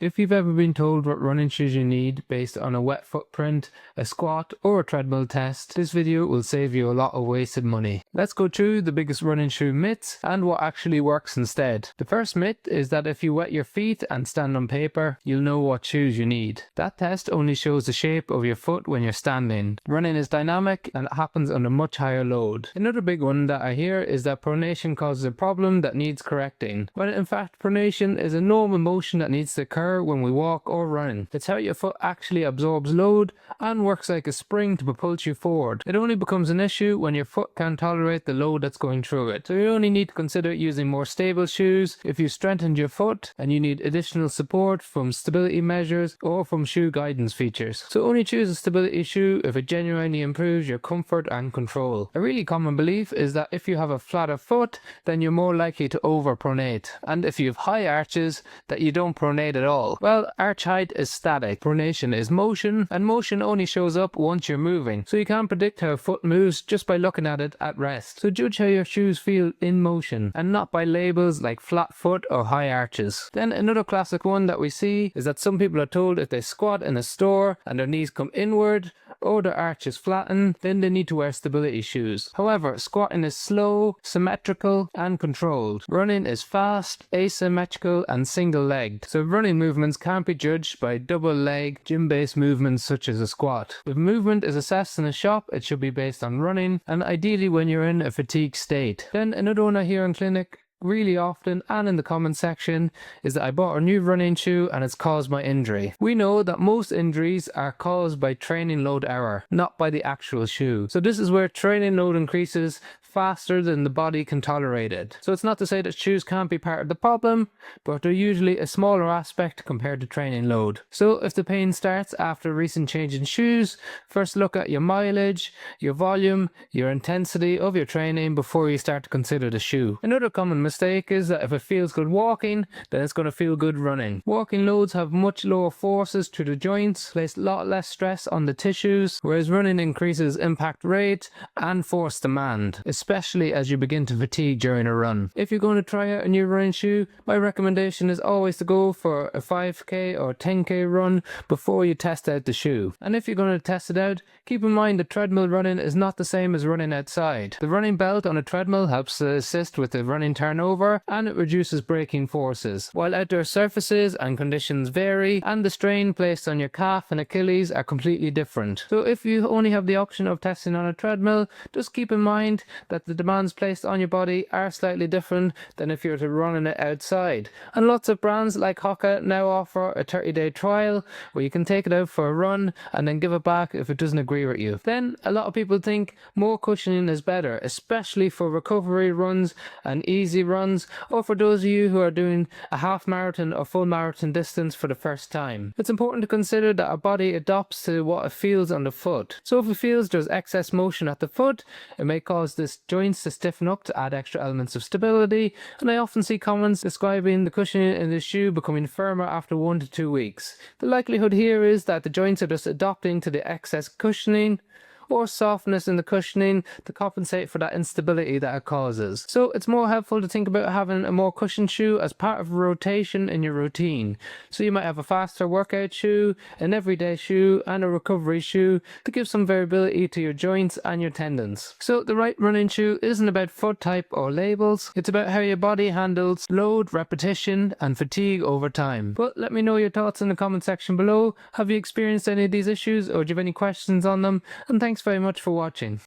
If you've ever been told what running shoes you need based on a wet footprint, a squat, or a treadmill test, this video will save you a lot of wasted money. Let's go through the biggest running shoe myths and what actually works instead. The first myth is that if you wet your feet and stand on paper, you'll know what shoes you need. That test only shows the shape of your foot when you're standing. Running is dynamic and it happens under much higher load. Another big one that I hear is that pronation causes a problem that needs correcting. When in fact pronation is a normal motion that needs to occur when we walk or run. It's how your foot actually absorbs load and works like a spring to propel you forward. It only becomes an issue when your foot can't tolerate the load that's going through it. So you only need to consider using more stable shoes if you strengthened your foot and you need additional support from stability measures or from shoe guidance features. So only choose a stability shoe if it genuinely improves your comfort and control. A really common belief is that if you have a flatter foot, then you're more likely to overpronate. And if you have high arches, that you don't pronate at all. Well, arch height is static. Pronation is motion, and motion only shows up once you're moving. So you can't predict how a foot moves just by looking at it at rest. So judge how your shoes feel in motion, and not by labels like flat foot or high arches. Then another classic one that we see is that some people are told if they squat in a store and their knees come inward, or their arch is flattened, then they need to wear stability shoes. However, squatting is slow, symmetrical, and controlled. Running is fast, asymmetrical, and single-legged. So running movements can't be judged by double-leg, gym-based movements such as a squat. If movement is assessed in a shop, it should be based on running, and ideally when you're in a fatigue state. Then another one I hear in clinic really often and in the comment section is that I bought a new running shoe and it's caused my injury. We know that most injuries are caused by training load error, not by the actual shoe. So this is where training load increases faster than the body can tolerate it. So it's not to say that shoes can't be part of the problem, but they're usually a smaller aspect compared to training load. So if the pain starts after a recent change in shoes, first look at your mileage, your volume, your intensity of your training before you start to consider the shoe. Another common mistake is that if it feels good walking, then it's going to feel good running. Walking loads have much lower forces to the joints, place a lot less stress on the tissues, whereas running increases impact rate and force demand, especially as you begin to fatigue during a run. If you're going to try out a new running shoe, my recommendation is always to go for a 5k or 10k run before you test out the shoe. And if you're going to test it out, keep in mind that treadmill running is not the same as running outside. The running belt on a treadmill helps to assist with the running turnover and it reduces braking forces, while outdoor surfaces and conditions vary and the strain placed on your calf and Achilles are completely different. So if you only have the option of testing on a treadmill, just keep in mind that the demands placed on your body are slightly different than if you were to run it outside. And lots of brands like Hoka now offer a 30-day trial where you can take it out for a run and then give it back if it doesn't agree with you. Then a lot of people think more cushioning is better, especially for recovery runs and easy runs, or for those of you who are doing a half marathon or full marathon distance for the first time. It's important to consider that our body adapts to what it feels on the foot. So if it feels there's excess motion at the foot, it may cause this joints to stiffen up to add extra elements of stability, and I often see comments describing the cushioning in the shoe becoming firmer after 1 to 2 weeks. The likelihood here is that the joints are just adapting to the excess cushioning or softness in the cushioning to compensate for that instability that it causes. So it's more helpful to think about having a more cushioned shoe as part of a rotation in your routine. So you might have a faster workout shoe, an everyday shoe, and a recovery shoe to give some variability to your joints and your tendons. So the right running shoe isn't about foot type or labels, it's about how your body handles load, repetition, and fatigue over time. But let me know your thoughts in the comment section below. Have you experienced any of these issues, or do you have any questions on them? And thanks very much for watching.